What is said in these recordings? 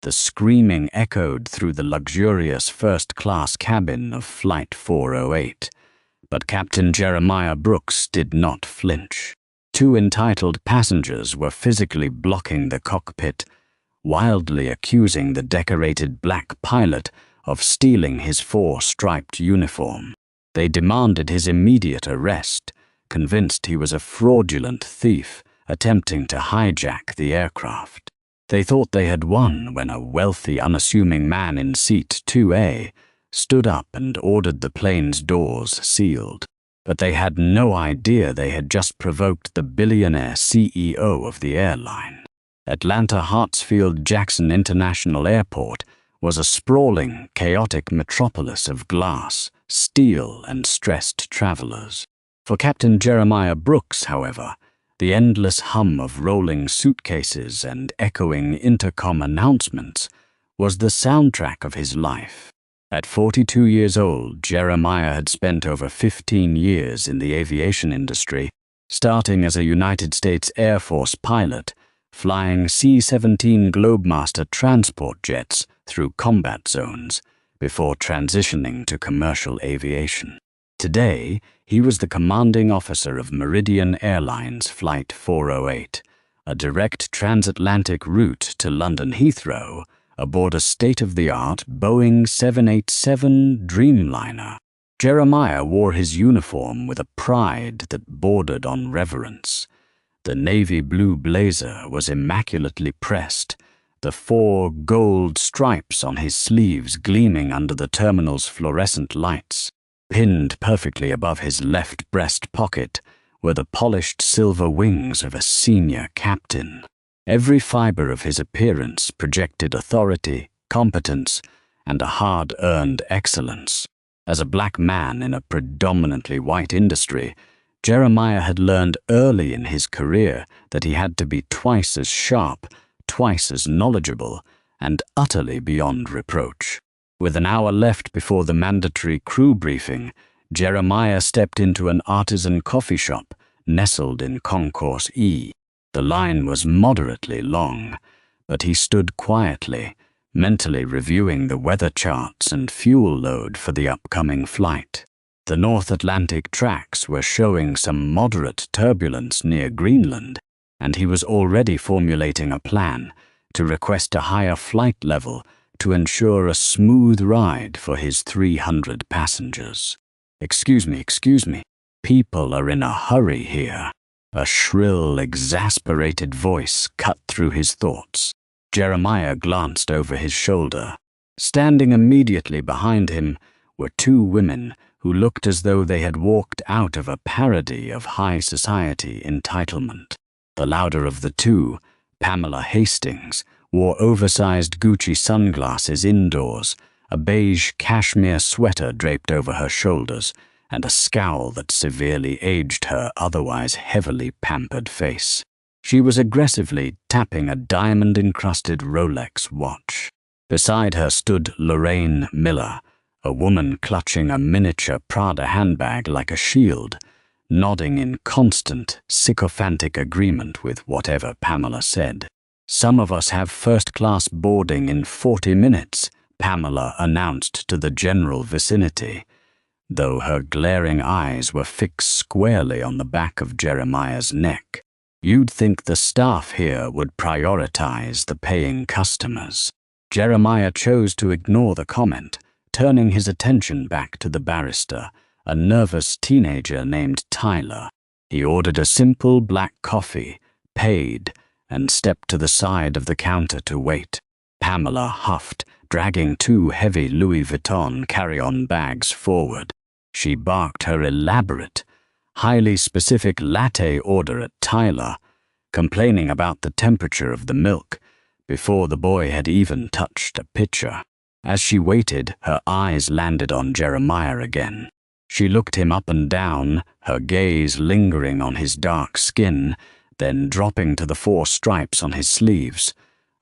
The screaming echoed through the luxurious first-class cabin of Flight 408. But Captain Jeremiah Brooks did not flinch. Two entitled passengers were physically blocking the cockpit, wildly accusing the decorated black pilot of stealing his four-striped uniform. They demanded his immediate arrest, convinced he was a fraudulent thief attempting to hijack the aircraft. They thought they had won when a wealthy, unassuming man in seat 2A stood up and ordered the plane's doors sealed. But they had no idea they had just provoked the billionaire CEO of the airline. Atlanta Hartsfield-Jackson International Airport was a sprawling, chaotic metropolis of glass, steel, and stressed travelers. For Captain Jeremiah Brooks, however, the endless hum of rolling suitcases and echoing intercom announcements was the soundtrack of his life. At 42 years old, Jeremiah had spent over 15 years in the aviation industry, starting as a United States Air Force pilot, flying C-17 Globemaster transport jets through combat zones, before transitioning to commercial aviation. Today, he was the commanding officer of Meridian Airlines Flight 408, a direct transatlantic route to London Heathrow aboard a state-of-the-art Boeing 787 Dreamliner. Jeremiah wore his uniform with a pride that bordered on reverence. The navy blue blazer was immaculately pressed, the 4 gold stripes on his sleeves gleaming under the terminal's fluorescent lights. Pinned perfectly above his left breast pocket were the polished silver wings of a senior captain. Every fiber of his appearance projected authority, competence, and a hard-earned excellence. As a black man in a predominantly white industry, Jeremiah had learned early in his career that he had to be twice as sharp, twice as knowledgeable, and utterly beyond reproach. With an hour left before the mandatory crew briefing, Jeremiah stepped into an artisan coffee shop nestled in Concourse E. The line was moderately long, but he stood quietly, mentally reviewing the weather charts and fuel load for the upcoming flight. The North Atlantic tracks were showing some moderate turbulence near Greenland, and he was already formulating a plan to request a higher flight level to ensure a smooth ride for his 300 passengers. Excuse me. People are in a hurry here." A shrill, exasperated voice cut through his thoughts. Jeremiah glanced over his shoulder. Standing immediately behind him were 2 women who looked as though they had walked out of a parody of high society entitlement. The louder of the 2, Pamela Hastings, wore oversized Gucci sunglasses indoors, a beige cashmere sweater draped over her shoulders, and a scowl that severely aged her otherwise heavily pampered face. She was aggressively tapping a diamond-encrusted Rolex watch. Beside her stood Lorraine Miller, a woman clutching a miniature Prada handbag like a shield, nodding in constant, sycophantic agreement with whatever Pamela said. "Some of us have first-class boarding in 40 minutes, Pamela announced to the general vicinity, though her glaring eyes were fixed squarely on the back of Jeremiah's neck. "You'd think the staff here would prioritize the paying customers." Jeremiah chose to ignore the comment, turning his attention back to the barrister, a nervous teenager named Tyler. He ordered a simple black coffee, paid, and stepped to the side of the counter to wait. Pamela huffed, dragging 2 heavy Louis Vuitton carry-on bags forward. She barked her elaborate, highly specific latte order at Tyler, complaining about the temperature of the milk before the boy had even touched a pitcher. As she waited, her eyes landed on Jeremiah again. She looked him up and down, her gaze lingering on his dark skin, then dropping to the 4 stripes on his sleeves,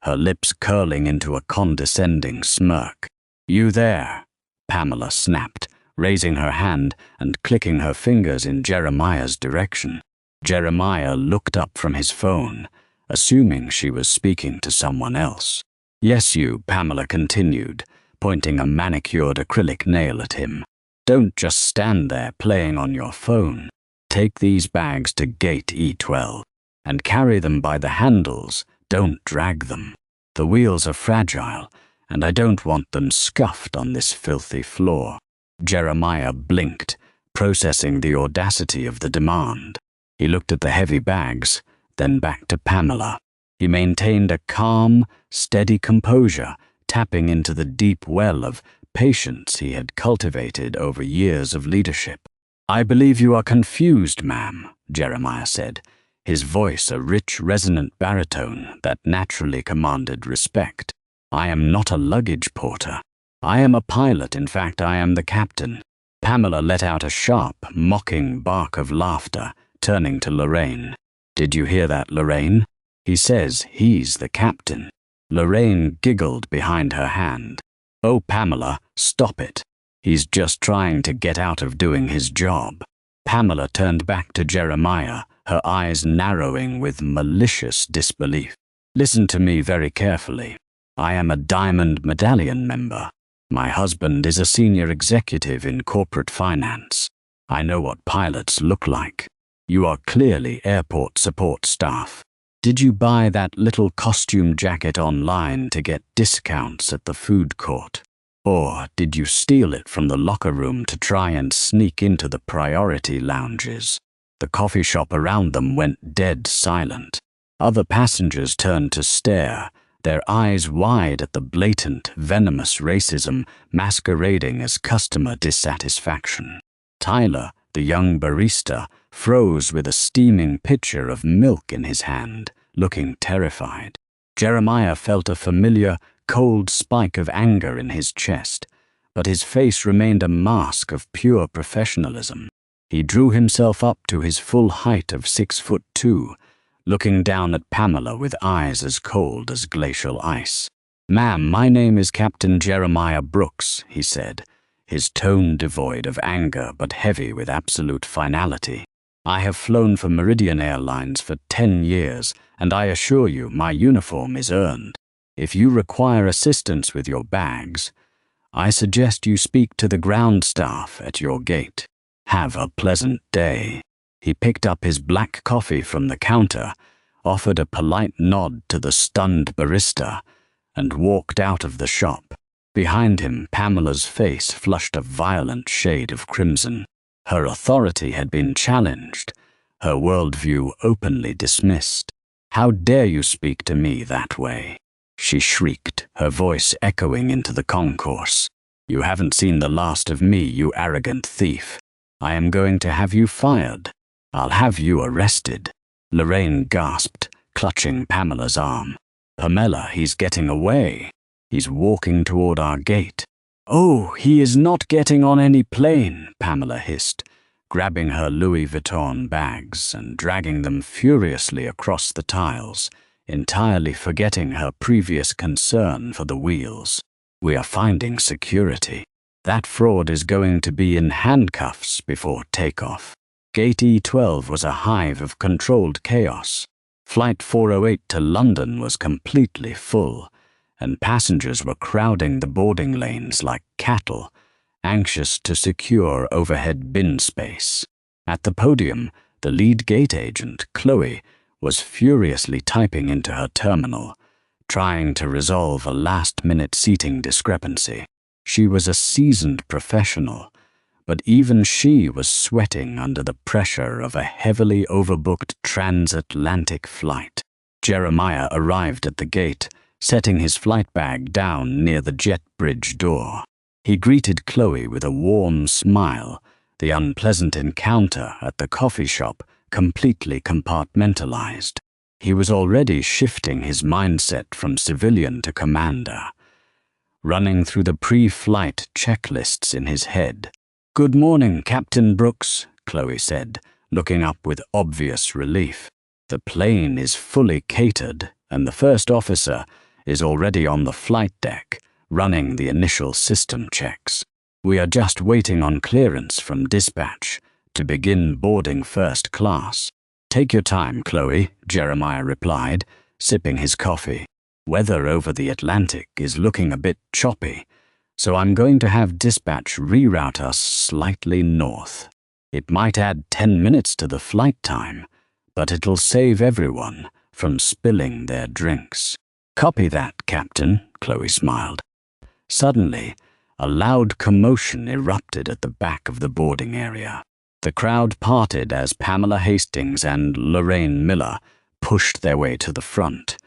her lips curling into a condescending smirk. "You there?" Pamela snapped, raising her hand and clicking her fingers in Jeremiah's direction. Jeremiah looked up from his phone, assuming she was speaking to someone else. Yes, you, Pamela continued, pointing a manicured acrylic nail at him. Don't just stand there playing on your phone. Take these bags to gate E12 and carry them by the handles. Don't drag them. The wheels are fragile, and I don't want them scuffed on this filthy floor. Jeremiah blinked, processing the audacity of the demand. He looked at the heavy bags, then back to Pamela. He maintained a calm, steady composure, tapping into the deep well of patience he had cultivated over years of leadership. I believe you are confused, ma'am, Jeremiah said, his voice a rich, resonant baritone that naturally commanded respect. I am not a luggage porter. I am a pilot. In fact, I am the captain. Pamela let out a sharp, mocking bark of laughter, turning to Lorraine. Did you hear that, Lorraine? He says he's the captain. Lorraine giggled behind her hand. Oh, Pamela, stop it. He's just trying to get out of doing his job. Pamela turned back to Jeremiah, her eyes narrowing with malicious disbelief. Listen to me very carefully. I am a Diamond Medallion member. My husband is a senior executive in corporate finance. I know what pilots look like. You are clearly airport support staff. Did you buy that little costume jacket online to get discounts at the food court? Or did you steal it from the locker room to try and sneak into the priority lounges? The coffee shop around them went dead silent. Other passengers turned to stare, their eyes wide at the blatant, venomous racism masquerading as customer dissatisfaction. Tyler, the young barista, froze with a steaming pitcher of milk in his hand, looking terrified. Jeremiah felt a familiar, cold spike of anger in his chest, but his face remained a mask of pure professionalism. He drew himself up to his full height of 6'2", looking down at Pamela with eyes as cold as glacial ice. Ma'am, my name is Captain Jeremiah Brooks, he said, his tone devoid of anger but heavy with absolute finality. I have flown for Meridian Airlines for 10 years, and I assure you my uniform is earned. If you require assistance with your bags, I suggest you speak to the ground staff at your gate. Have a pleasant day. He picked up his black coffee from the counter, offered a polite nod to the stunned barista, and walked out of the shop. Behind him, Pamela's face flushed a violent shade of crimson. Her authority had been challenged, her worldview openly dismissed. How dare you speak to me that way? She shrieked, her voice echoing into the concourse. You haven't seen the last of me, you arrogant thief. I am going to have you fired. I'll have you arrested. Lorraine gasped, clutching Pamela's arm. Pamela, he's getting away. He's walking toward our gate. Oh, he is not getting on any plane, Pamela hissed, grabbing her Louis Vuitton bags and dragging them furiously across the tiles, entirely forgetting her previous concern for the wheels. We are finding security. That fraud is going to be in handcuffs before takeoff. Gate E12 was a hive of controlled chaos. Flight 408 to London was completely full, and passengers were crowding the boarding lanes like cattle, anxious to secure overhead bin space. At the podium, the lead gate agent, Chloe, was furiously typing into her terminal, trying to resolve a last-minute seating discrepancy. She was a seasoned professional, but even she was sweating under the pressure of a heavily overbooked transatlantic flight. Jeremiah arrived at the gate, setting his flight bag down near the jet bridge door. He greeted Chloe with a warm smile, the unpleasant encounter at the coffee shop completely compartmentalized. He was already shifting his mindset from civilian to commander, running through the pre-flight checklists in his head. Good morning, Captain Brooks, Chloe said, looking up with obvious relief. The plane is fully catered, and the first officer is already on the flight deck, running the initial system checks. We are just waiting on clearance from dispatch to begin boarding first class. Take your time, Chloe, Jeremiah replied, sipping his coffee. Weather over the Atlantic is looking a bit choppy, so I'm going to have dispatch reroute us slightly north. It might add 10 minutes to the flight time, but it'll save everyone from spilling their drinks. Copy that, Captain, Chloe smiled. Suddenly, a loud commotion erupted at the back of the boarding area. The crowd parted as Pamela Hastings and Lorraine Miller pushed their way to the front,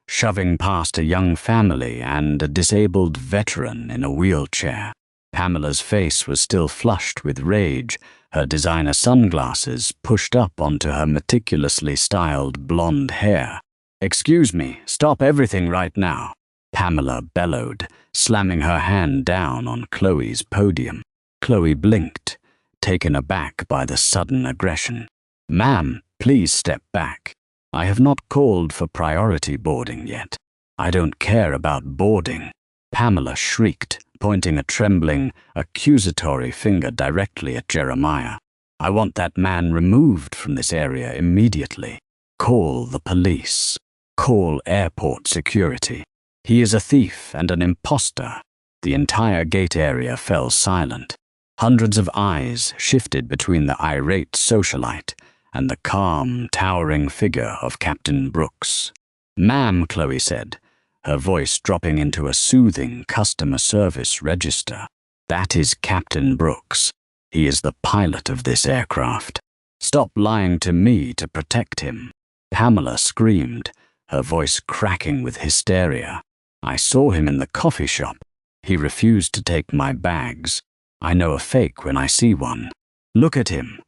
shoving past a young family and a disabled veteran in a wheelchair. Pamela's face was still flushed with rage, her designer sunglasses pushed up onto her meticulously styled blonde hair. "Excuse me, stop everything right now," Pamela bellowed, slamming her hand down on Chloe's podium. Chloe blinked, taken aback by the sudden aggression. "Ma'am, please step back. I have not called for priority boarding yet. I don't care about boarding," Pamela shrieked, pointing a trembling, accusatory finger directly at Jeremiah. "I want that man removed from this area immediately. Call the police. Call airport security. He is a thief and an imposter." The entire gate area fell silent. Hundreds of eyes shifted between the irate socialite and the calm, towering figure of Captain Brooks. "Ma'am," Chloe said, her voice dropping into a soothing customer service register. "That is Captain Brooks. He is the pilot of this aircraft. Stop lying to me to protect him." Pamela screamed, her voice cracking with hysteria. "I saw him in the coffee shop. He refused to take my bags. I know a fake when I see one. Look at him.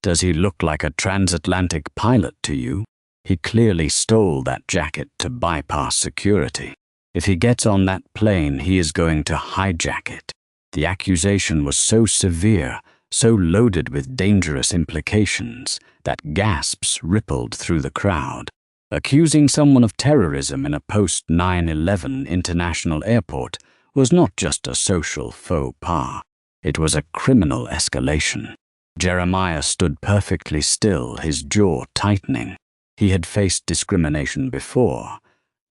Does he look like a transatlantic pilot to you? He clearly stole that jacket to bypass security. If he gets on that plane, he is going to hijack it." The accusation was so severe, so loaded with dangerous implications, that gasps rippled through the crowd. Accusing someone of terrorism in a post-9/11 international airport was not just a social faux pas. It was a criminal escalation. Jeremiah stood perfectly still, his jaw tightening. He had faced discrimination before.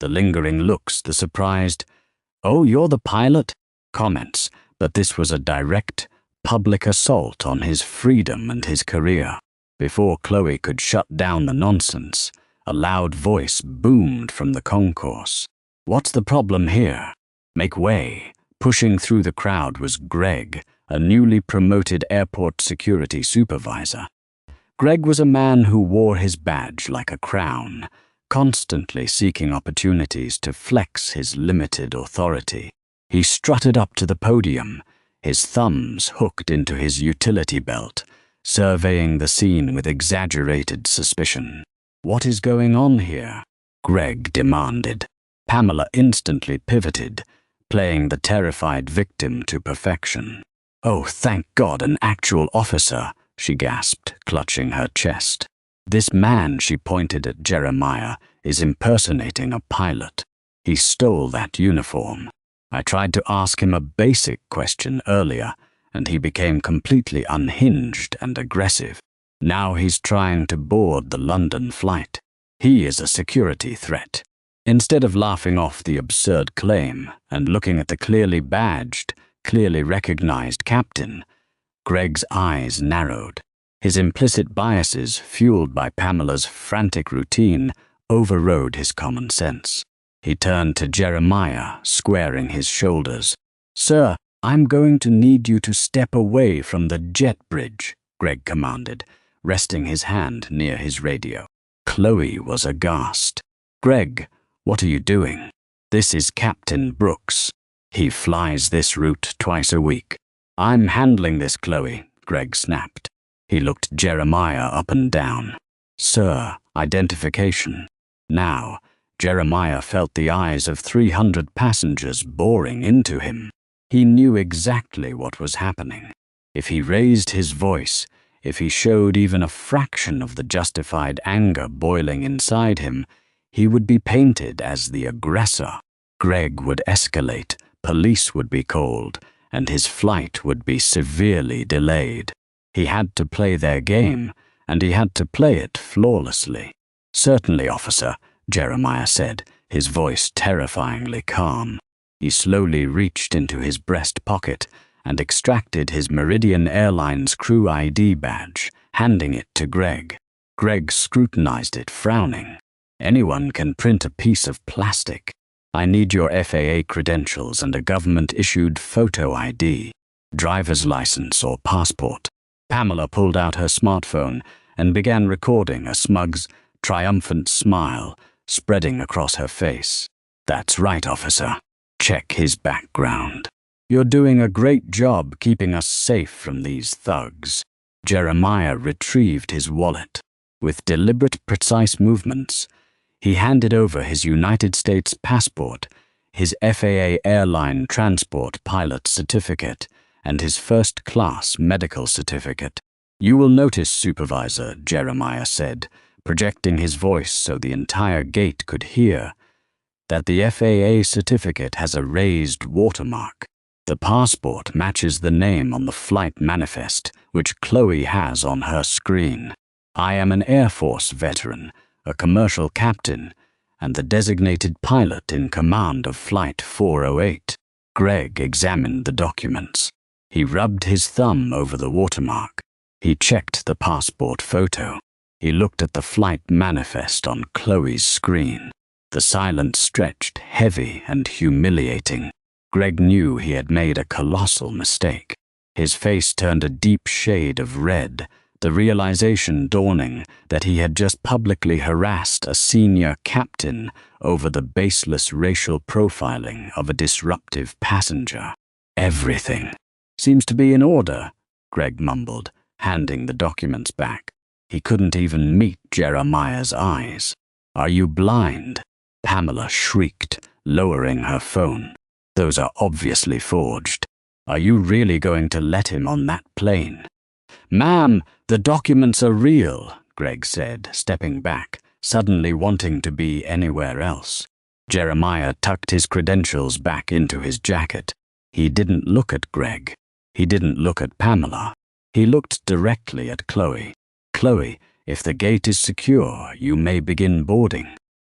The lingering looks, the surprised, "Oh, you're the pilot?" comments, but this was a direct, public assault on his freedom and his career. Before Chloe could shut down the nonsense, a loud voice boomed from the concourse. "What's the problem here? Make way." Pushing through the crowd was Greg, a newly promoted airport security supervisor. Greg was a man who wore his badge like a crown, constantly seeking opportunities to flex his limited authority. He strutted up to the podium, his thumbs hooked into his utility belt, surveying the scene with exaggerated suspicion. "What is going on here?" Greg demanded. Pamela instantly pivoted, playing the terrified victim to perfection. "Oh, thank God, an actual officer," she gasped, clutching her chest. "This man," she pointed at Jeremiah, "is impersonating a pilot. He stole that uniform. I tried to ask him a basic question earlier, and he became completely unhinged and aggressive. Now he's trying to board the London flight. He is a security threat." Instead of laughing off the absurd claim and looking at the clearly badged, clearly recognized captain, Greg's eyes narrowed. His implicit biases, fueled by Pamela's frantic routine, overrode his common sense. He turned to Jeremiah, squaring his shoulders. "Sir, I'm going to need you to step away from the jet bridge," Greg commanded, resting his hand near his radio. Chloe was aghast. "Greg, what are you doing?" "This is Captain Brooks. He flies this route twice a week." "I'm handling this, Chloe," Greg snapped. He looked Jeremiah up and down. "Sir, identification." Now, Jeremiah felt the eyes of 300 passengers boring into him. He knew exactly what was happening. If he raised his voice, if he showed even a fraction of the justified anger boiling inside him, he would be painted as the aggressor. Greg would escalate, police would be called, and his flight would be severely delayed. He had to play their game, and he had to play it flawlessly. "Certainly, officer," Jeremiah said, his voice terrifyingly calm. He slowly reached into his breast pocket and extracted his Meridian Airlines crew ID badge, handing it to Greg. Greg scrutinized it, frowning. Anyone can print a piece of plastic. I need your FAA credentials and a government-issued photo ID, driver's license or passport. Pamela pulled out her smartphone and began recording, a smug, triumphant smile spreading across her face. That's right, officer. Check his background. You're doing a great job keeping us safe from these thugs. Jeremiah retrieved his wallet. With deliberate, precise movements, he handed over his United States passport, his FAA airline transport pilot certificate, and his first-class medical certificate. You will notice, Supervisor, Jeremiah said, projecting his voice so the entire gate could hear, that the FAA certificate has a raised watermark. The passport matches the name on the flight manifest, which Chloe has on her screen. I am an Air Force veteran, a commercial captain, and the designated pilot in command of Flight 408. Greg examined the documents. He rubbed his thumb over the watermark. He checked the passport photo. He looked at the flight manifest on Chloe's screen. The silence stretched, heavy and humiliating. Greg knew he had made a colossal mistake. His face turned a deep shade of red, the realization dawning that he had just publicly harassed a senior captain over the baseless racial profiling of a disruptive passenger. Everything seems to be in order, Greg mumbled, handing the documents back. He couldn't even meet Jeremiah's eyes. Are you blind? Pamela shrieked, lowering her phone. Those are obviously forged. Are you really going to let him on that plane? Ma'am, the documents are real, Greg said, stepping back, suddenly wanting to be anywhere else. Jeremiah tucked his credentials back into his jacket. He didn't look at Greg. He didn't look at Pamela. He looked directly at Chloe. Chloe, if the gate is secure, you may begin boarding.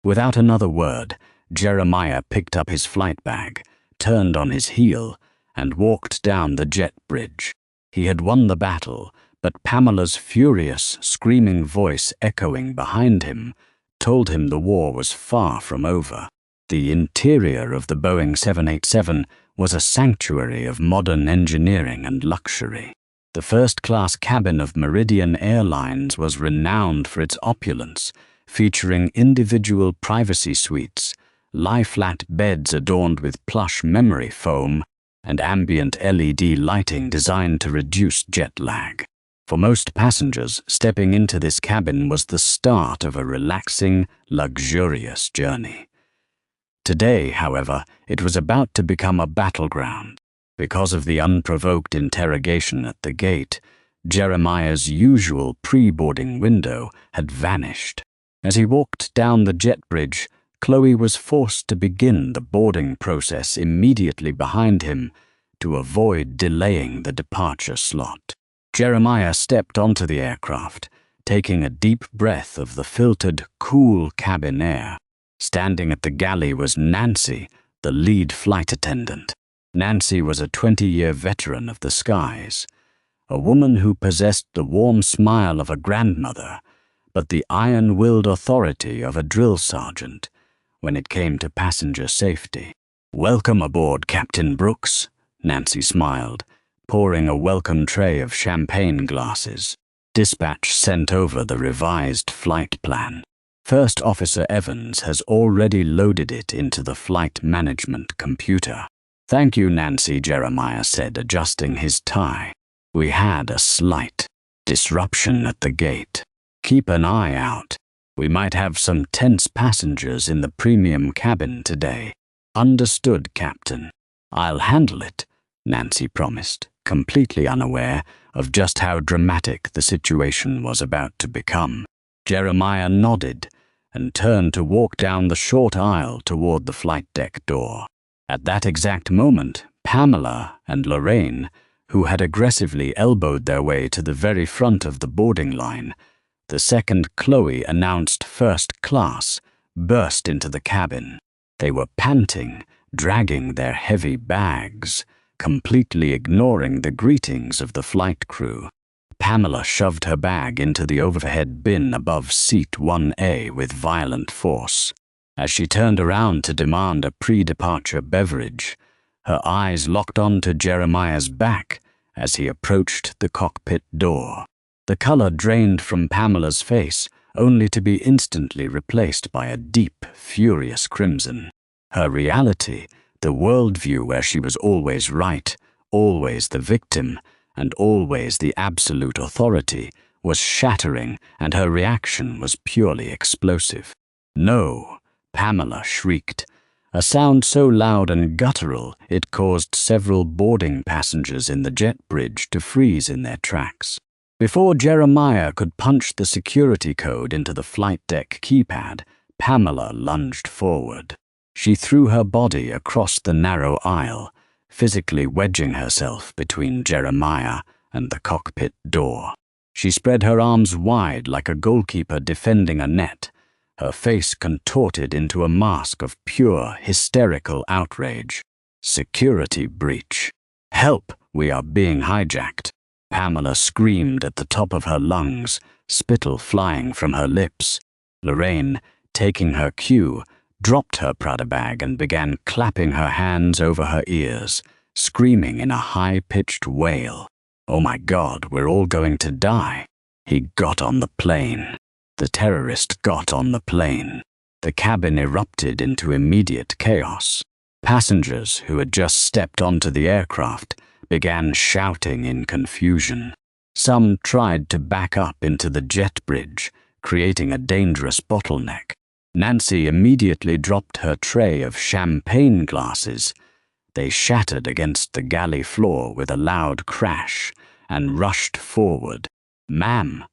Without another word, Jeremiah picked up his flight bag, turned on his heel, and walked down the jet bridge. He had won the battle, but Pamela's furious, screaming voice echoing behind him told him the war was far from over. The interior of the Boeing 787 was a sanctuary of modern engineering and luxury. The first-class cabin of Meridian Airlines was renowned for its opulence, featuring individual privacy suites, lie-flat beds adorned with plush memory foam, and ambient LED lighting designed to reduce jet lag. For most passengers, stepping into this cabin was the start of a relaxing, luxurious journey. Today, however, it was about to become a battleground. Because of the unprovoked interrogation at the gate, Jeremiah's usual pre-boarding window had vanished. As he walked down the jet bridge, Chloe was forced to begin the boarding process immediately behind him to avoid delaying the departure slot. Jeremiah stepped onto the aircraft, taking a deep breath of the filtered, cool cabin air. Standing at the galley was Nancy, the lead flight attendant. Nancy was a 20-year veteran of the skies, a woman who possessed the warm smile of a grandmother, but the iron-willed authority of a drill sergeant when it came to passenger safety. "Welcome aboard, Captain Brooks," Nancy smiled, pouring a welcome tray of champagne glasses. Dispatch sent over the revised flight plan. First Officer Evans has already loaded it into the flight management computer. "Thank you, Nancy," Jeremiah said, adjusting his tie. "We had a slight disruption at the gate. Keep an eye out. We might have some tense passengers in the premium cabin today." "Understood, Captain. I'll handle it," Nancy promised, completely unaware of just how dramatic the situation was about to become. Jeremiah nodded and turned to walk down the short aisle toward the flight deck door. At that exact moment, Pamela and Lorraine, who had aggressively elbowed their way to the very front of the boarding line, the second Chloe announced first class, burst into the cabin. They were panting, dragging their heavy bags, completely ignoring the greetings of the flight crew. Pamela shoved her bag into the overhead bin above seat 1A with violent force. As she turned around to demand a pre-departure beverage, her eyes locked onto Jeremiah's back as he approached the cockpit door. The color drained from Pamela's face, only to be instantly replaced by a deep, furious crimson. Her reality, the worldview where she was always right, always the victim, and always the absolute authority, was shattering, and her reaction was purely explosive. "No!" Pamela shrieked, a sound so loud and guttural it caused several boarding passengers in the jet bridge to freeze in their tracks. Before Jeremiah could punch the security code into the flight deck keypad, Pamela lunged forward. She threw her body across the narrow aisle, physically wedging herself between Jeremiah and the cockpit door. She spread her arms wide like a goalkeeper defending a net, her face contorted into a mask of pure, hysterical outrage. Security breach. "Help! We are being hijacked!" Pamela screamed at the top of her lungs, spittle flying from her lips. Lorraine, taking her cue, dropped her Prada bag and began clapping her hands over her ears, screaming in a high-pitched wail. "Oh my God, we're all going to die." He got on the plane. The terrorist got on the plane. The cabin erupted into immediate chaos. Passengers who had just stepped onto the aircraft began shouting in confusion. Some tried to back up into the jet bridge, creating a dangerous bottleneck. Nancy immediately dropped her tray of champagne glasses. They shattered against the galley floor with a loud crash and rushed forward. Ma'am,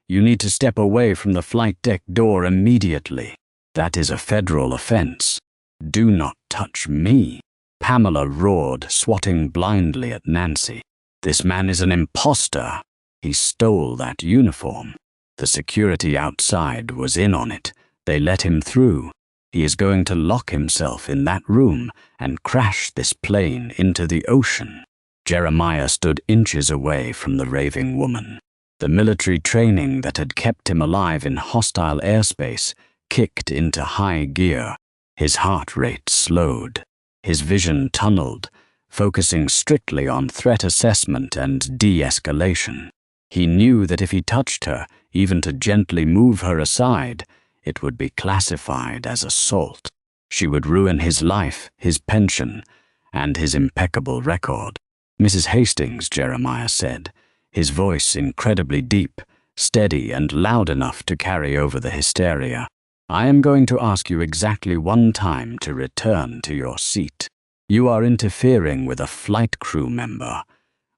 you need to step away from the flight deck door immediately. That is a federal offense. Do not touch me." Pamela roared, swatting blindly at Nancy. "This man is an imposter. He stole that uniform. The security outside was in on it. They let him through. He is going to lock himself in that room and crash this plane into the ocean." Jeremiah stood inches away from the raving woman. The military training that had kept him alive in hostile airspace kicked into high gear. His heart rate slowed. His vision tunneled, focusing strictly on threat assessment and de-escalation. He knew that if he touched her, even to gently move her aside, it would be classified as assault. She would ruin his life, his pension, and his impeccable record. "Mrs. Hastings," Jeremiah said, his voice incredibly deep, steady, and loud enough to carry over the hysteria. "I am going to ask you exactly one time to return to your seat. You are interfering with a flight crew member,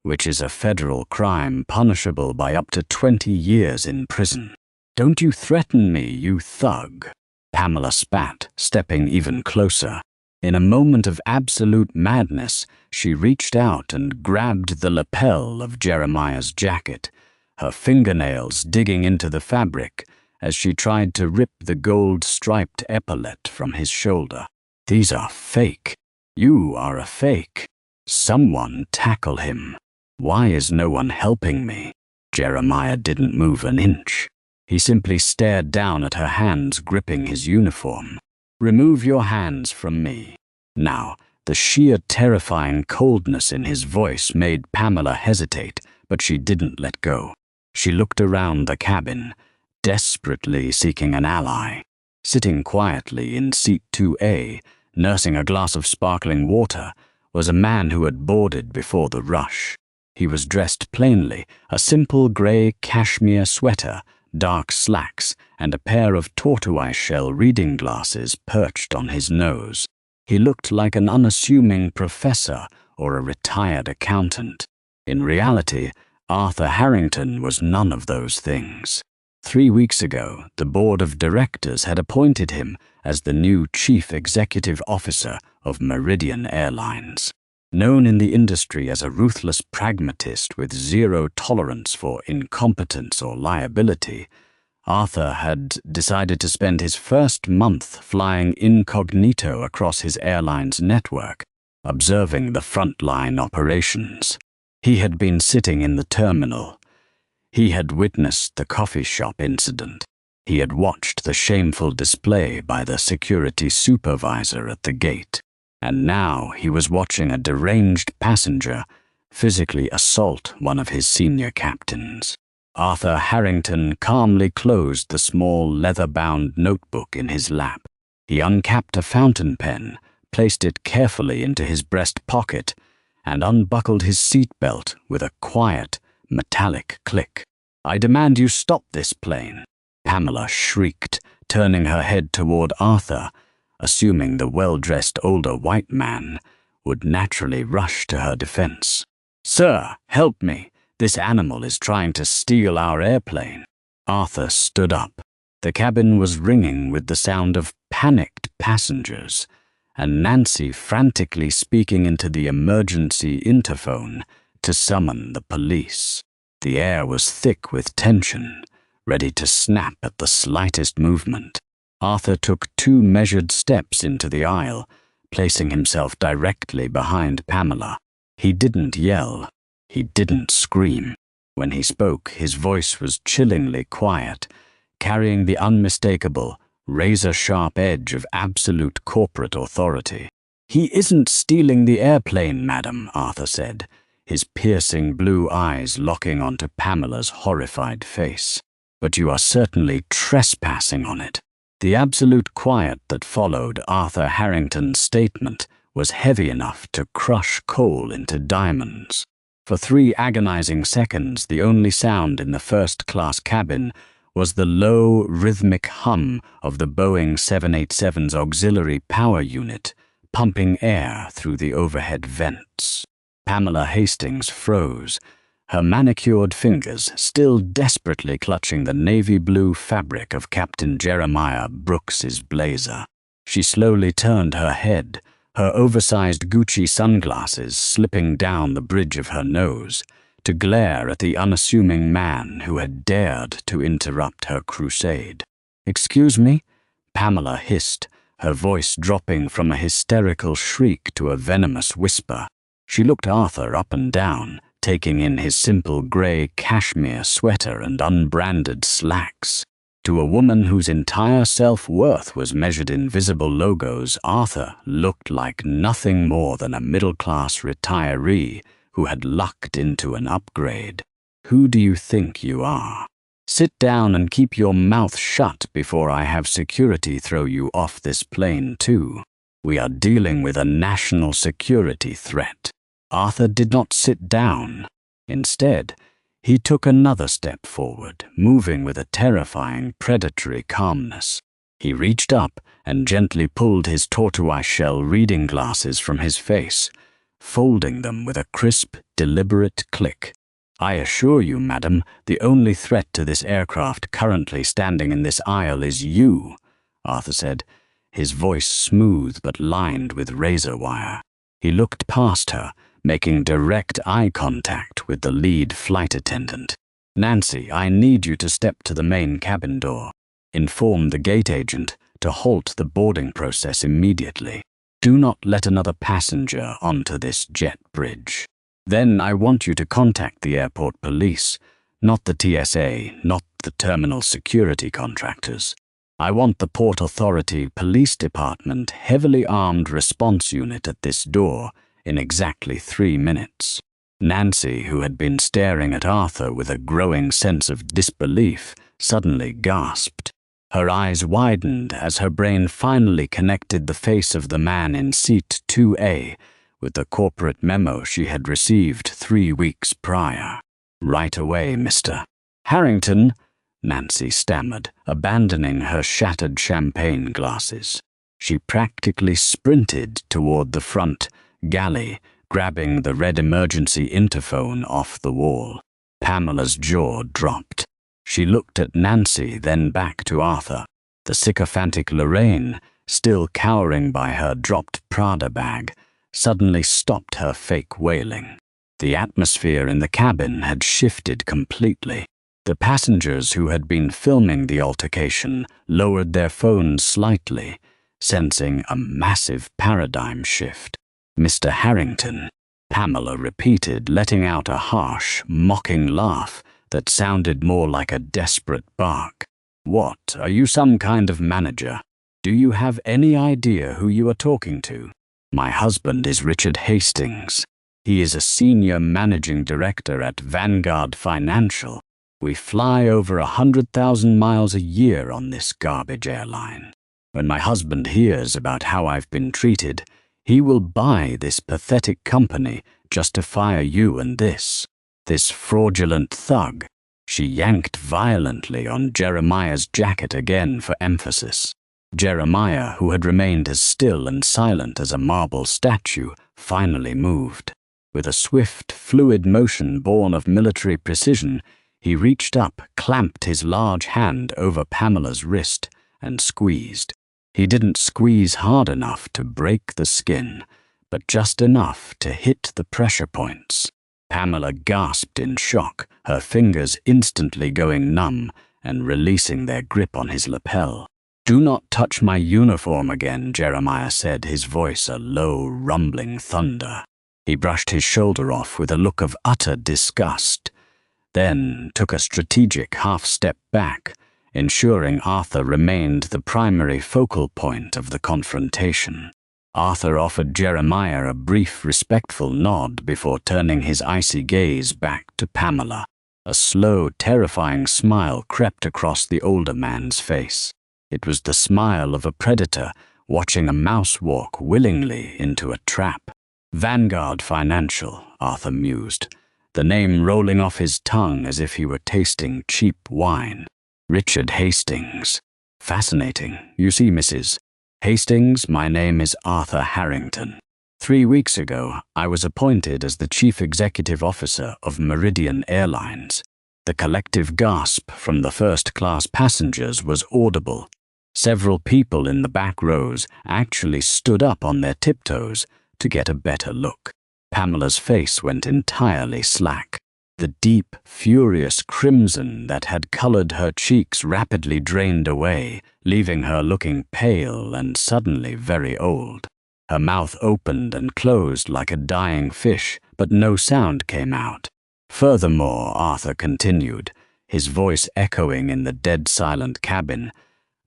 which is a federal crime punishable by up to 20 years in prison. Don't you threaten me, you thug." Pamela spat, stepping even closer. In a moment of absolute madness, she reached out and grabbed the lapel of Jeremiah's jacket, her fingernails digging into the fabric as she tried to rip the gold-striped epaulet from his shoulder. "These are fake. You are a fake. Someone tackle him. Why is no one helping me?" Jeremiah didn't move an inch. He simply stared down at her hands gripping his uniform. "Remove your hands from me." Now, the sheer terrifying coldness in his voice made Pamela hesitate, but she didn't let go. She looked around the cabin, desperately seeking an ally. Sitting quietly in seat 2A, nursing a glass of sparkling water, was a man who had boarded before the rush. He was dressed plainly, a simple grey cashmere sweater, dark slacks, and a pair of tortoise-shell reading glasses perched on his nose. He looked like an unassuming professor or a retired accountant. In reality, Arthur Harrington was none of those things. 3 weeks ago, the board of directors had appointed him as the new chief executive officer of Meridian Airlines. Known in the industry as a ruthless pragmatist with zero tolerance for incompetence or liability, Arthur had decided to spend his first month flying incognito across his airline's network, observing the frontline operations. He had been sitting in the terminal. He had witnessed the coffee shop incident. He had watched the shameful display by the security supervisor at the gate. And now he was watching a deranged passenger physically assault one of his senior captains. Arthur Harrington calmly closed the small leather-bound notebook in his lap. He uncapped a fountain pen, placed it carefully into his breast pocket, and unbuckled his seatbelt with a quiet, metallic click. "I demand you stop this plane," Pamela shrieked, turning her head toward Arthur, assuming the well-dressed older white man would naturally rush to her defense. "Sir, help me. This animal is trying to steal our airplane." Arthur stood up. The cabin was ringing with the sound of panicked passengers, and Nancy frantically speaking into the emergency interphone to summon the police. The air was thick with tension, ready to snap at the slightest movement. Arthur took 2 measured steps into the aisle, placing himself directly behind Pamela. He didn't yell. He didn't scream. When he spoke, his voice was chillingly quiet, carrying the unmistakable, razor-sharp edge of absolute corporate authority. "He isn't stealing the airplane, madam," Arthur said, his piercing blue eyes locking onto Pamela's horrified face. "But you are certainly trespassing on it." The absolute quiet that followed Arthur Harrington's statement was heavy enough to crush coal into diamonds. For 3 agonizing seconds, the only sound in the first-class cabin was the low, rhythmic hum of the Boeing 787's auxiliary power unit, pumping air through the overhead vents. Pamela Hastings froze, her manicured fingers still desperately clutching the navy blue fabric of Captain Jeremiah Brooks's blazer. She slowly turned her head, her oversized Gucci sunglasses slipping down the bridge of her nose, to glare at the unassuming man who had dared to interrupt her crusade. "Excuse me?" Pamela hissed, her voice dropping from a hysterical shriek to a venomous whisper. She looked Arthur up and down, taking in his simple gray cashmere sweater and unbranded slacks. To a woman whose entire self-worth was measured in visible logos, Arthur looked like nothing more than a middle-class retiree who had lucked into an upgrade. "Who do you think you are? Sit down and keep your mouth shut before I have security throw you off this plane too. We are dealing with a national security threat." Arthur did not sit down. Instead, he took another step forward, moving with a terrifying, predatory calmness. He reached up and gently pulled his tortoise-shell reading glasses from his face, folding them with a crisp, deliberate click. "I assure you, madam, the only threat to this aircraft currently standing in this aisle is you," Arthur said, his voice smooth but lined with razor wire. He looked past her, making direct eye contact with the lead flight attendant. "Nancy, I need you to step to the main cabin door. Inform the gate agent to halt the boarding process immediately. Do not let another passenger onto this jet bridge. Then I want you to contact the airport police, not the TSA, not the terminal security contractors. I want the Port Authority Police Department heavily armed response unit at this door in exactly 3 minutes. Nancy, who had been staring at Arthur with a growing sense of disbelief, suddenly gasped. Her eyes widened as her brain finally connected the face of the man in seat 2A with the corporate memo she had received 3 weeks prior. "Right away, Mr. Harrington," Nancy stammered, abandoning her shattered champagne glasses. She practically sprinted toward the front galley, grabbing the red emergency interphone off the wall. Pamela's jaw dropped. She looked at Nancy, then back to Arthur. The sycophantic Lorraine, still cowering by her dropped Prada bag, suddenly stopped her fake wailing. The atmosphere in the cabin had shifted completely. The passengers who had been filming the altercation lowered their phones slightly, sensing a massive paradigm shift. "Mr. Harrington," Pamela repeated, letting out a harsh, mocking laugh that sounded more like a desperate bark. "What, are you some kind of manager? Do you have any idea who you are talking to?" "My husband is Richard Hastings. He is a senior managing director at Vanguard Financial. We fly over 100,000 miles a year on this garbage airline. When my husband hears about how I've been treated, he will buy this pathetic company just to fire you and this fraudulent thug." She yanked violently on Jeremiah's jacket again for emphasis. Jeremiah, who had remained as still and silent as a marble statue, finally moved. With a swift, fluid motion born of military precision, he reached up, clamped his large hand over Pamela's wrist, and squeezed. He didn't squeeze hard enough to break the skin, but just enough to hit the pressure points. Pamela gasped in shock, her fingers instantly going numb and releasing their grip on his lapel. "Do not touch my uniform again," Jeremiah said, his voice a low, rumbling thunder. He brushed his shoulder off with a look of utter disgust, then took a strategic half-step back, ensuring Arthur remained the primary focal point of the confrontation. Arthur offered Jeremiah a brief, respectful nod before turning his icy gaze back to Pamela. A slow, terrifying smile crept across the older man's face. It was the smile of a predator watching a mouse walk willingly into a trap. "Vanguard Financial," Arthur mused, the name rolling off his tongue as if he were tasting cheap wine. "Richard Hastings. Fascinating. You see, Mrs. Hastings, my name is Arthur Harrington. 3 weeks ago, I was appointed as the Chief Executive Officer of Meridian Airlines." The collective gasp from the first-class passengers was audible. Several people in the back rows actually stood up on their tiptoes to get a better look. Pamela's face went entirely slack. The deep, furious crimson that had colored her cheeks rapidly drained away, leaving her looking pale and suddenly very old. Her mouth opened and closed like a dying fish, but no sound came out. "Furthermore," Arthur continued, his voice echoing in the dead-silent cabin,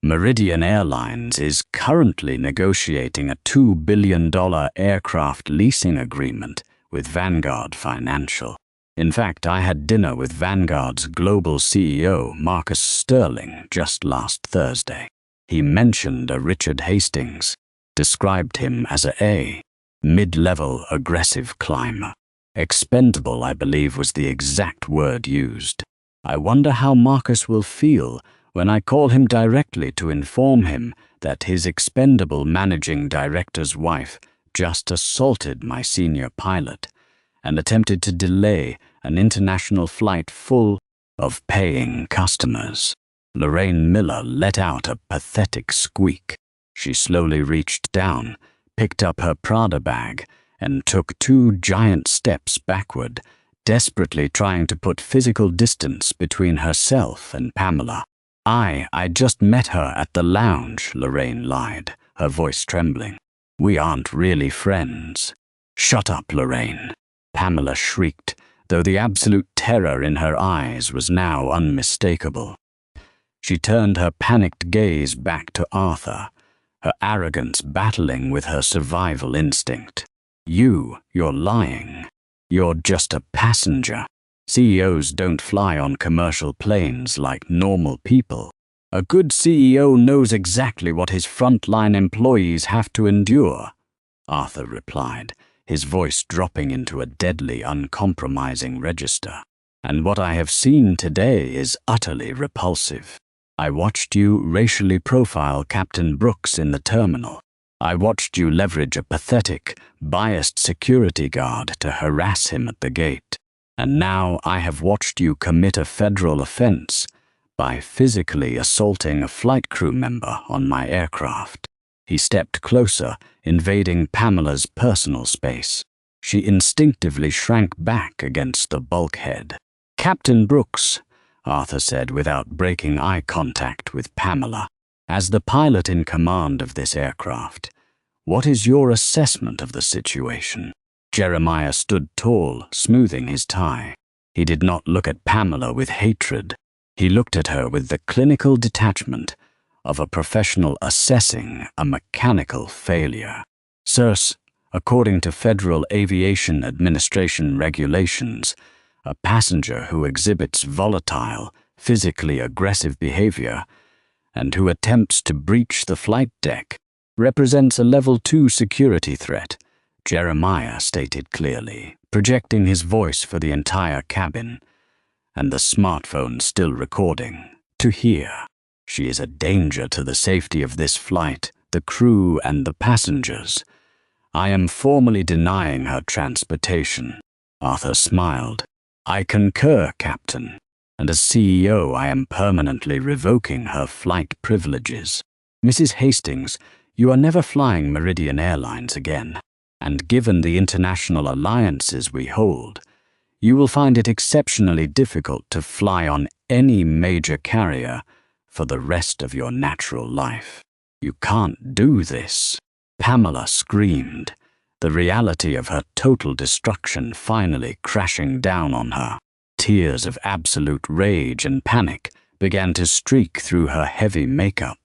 "Meridian Airlines is currently negotiating a $2 billion aircraft leasing agreement with Vanguard Financial. In fact, I had dinner with Vanguard's global CEO, Marcus Sterling, just last Thursday. He mentioned a Richard Hastings, described him as a mid-level aggressive climber. Expendable, I believe, was the exact word used. I wonder how Marcus will feel when I call him directly to inform him that his expendable managing director's wife just assaulted my senior pilot and attempted to delay an international flight full of paying customers." Lorraine Miller let out a pathetic squeak. She slowly reached down, picked up her Prada bag, and took 2 giant steps backward, desperately trying to put physical distance between herself and Pamela. I just met her at the lounge," Lorraine lied, her voice trembling. "We aren't really friends." "Shut up, Lorraine," Pamela shrieked, though the absolute terror in her eyes was now unmistakable. She turned her panicked gaze back to Arthur, her arrogance battling with her survival instinct. You're lying. You're just a passenger. CEOs don't fly on commercial planes like normal people. A good CEO knows exactly what his frontline employees have to endure," Arthur replied, his voice dropping into a deadly, uncompromising register. "And what I have seen today is utterly repulsive. I watched you racially profile Captain Brooks in the terminal. I watched you leverage a pathetic, biased security guard to harass him at the gate. And now I have watched you commit a federal offense by physically assaulting a flight crew member on my aircraft." He stepped closer, invading Pamela's personal space. She instinctively shrank back against the bulkhead. "Captain Brooks, Arthur said without breaking eye contact with Pamela. As the pilot in command of this aircraft, what is your assessment of the situation? Jeremiah stood tall, smoothing his tie. He did not look at Pamela with hatred. He looked at her with the clinical detachment of a professional assessing a mechanical failure. Sirs, according to Federal Aviation Administration regulations, a passenger who exhibits volatile, physically aggressive behavior and who attempts to breach the flight deck represents a Level 2 security threat, Jeremiah stated clearly, projecting his voice for the entire cabin, and the smartphone still recording, to hear. She is a danger to the safety of this flight, the crew, and the passengers. I am formally denying her transportation. Arthur smiled. I concur, Captain, and as CEO I am permanently revoking her flight privileges. Mrs. Hastings, you are never flying Meridian Airlines again, and given the international alliances we hold, you will find it exceptionally difficult to fly on any major carrier for the rest of your natural life. You can't do this. Pamela screamed, the reality of her total destruction finally crashing down on her. Tears of absolute rage and panic began to streak through her heavy makeup.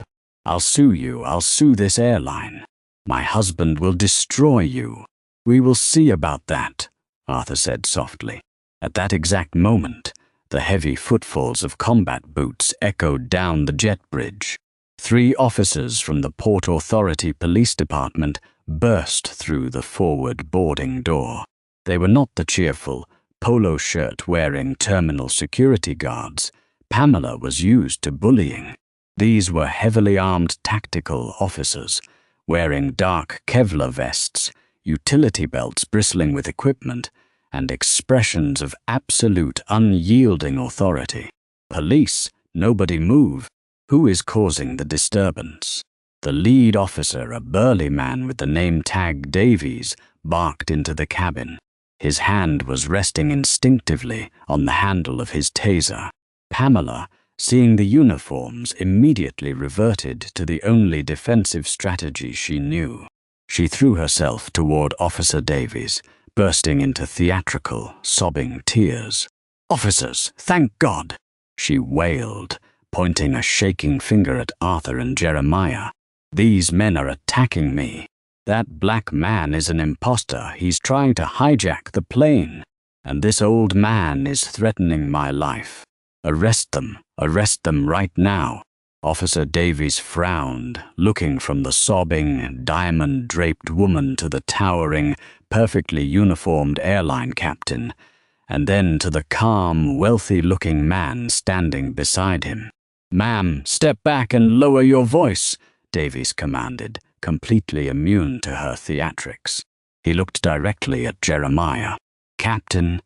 I'll sue you. I'll sue this airline. My husband will destroy you. We will see about that, Arthur said softly. At that exact moment, the heavy footfalls of combat boots echoed down the jet bridge. 3 officers from the Port Authority Police Department burst through the forward boarding door. They were not the cheerful, polo shirt-wearing terminal security guards Pamela was used to bullying. These were heavily armed tactical officers, wearing dark Kevlar vests, utility belts bristling with equipment, and expressions of absolute unyielding authority. Police, nobody move. Who is causing the disturbance? The lead officer, a burly man with the name tag Davies, barked into the cabin. His hand was resting instinctively on the handle of his taser. Pamela, seeing the uniforms, immediately reverted to the only defensive strategy she knew. She threw herself toward Officer Davies, bursting into theatrical, sobbing tears. "Officers, thank God!" she wailed, pointing a shaking finger at Arthur and Jeremiah. "These men are attacking me. That black man is an imposter. He's trying to hijack the plane. And this old man is threatening my life. Arrest them right now." Officer Davies frowned, looking from the sobbing, diamond-draped woman to the towering, perfectly uniformed airline captain, and then to the calm, wealthy-looking man standing beside him. "Ma'am, step back and lower your voice," Davies commanded, completely immune to her theatrics. He looked directly at Jeremiah. "Captain,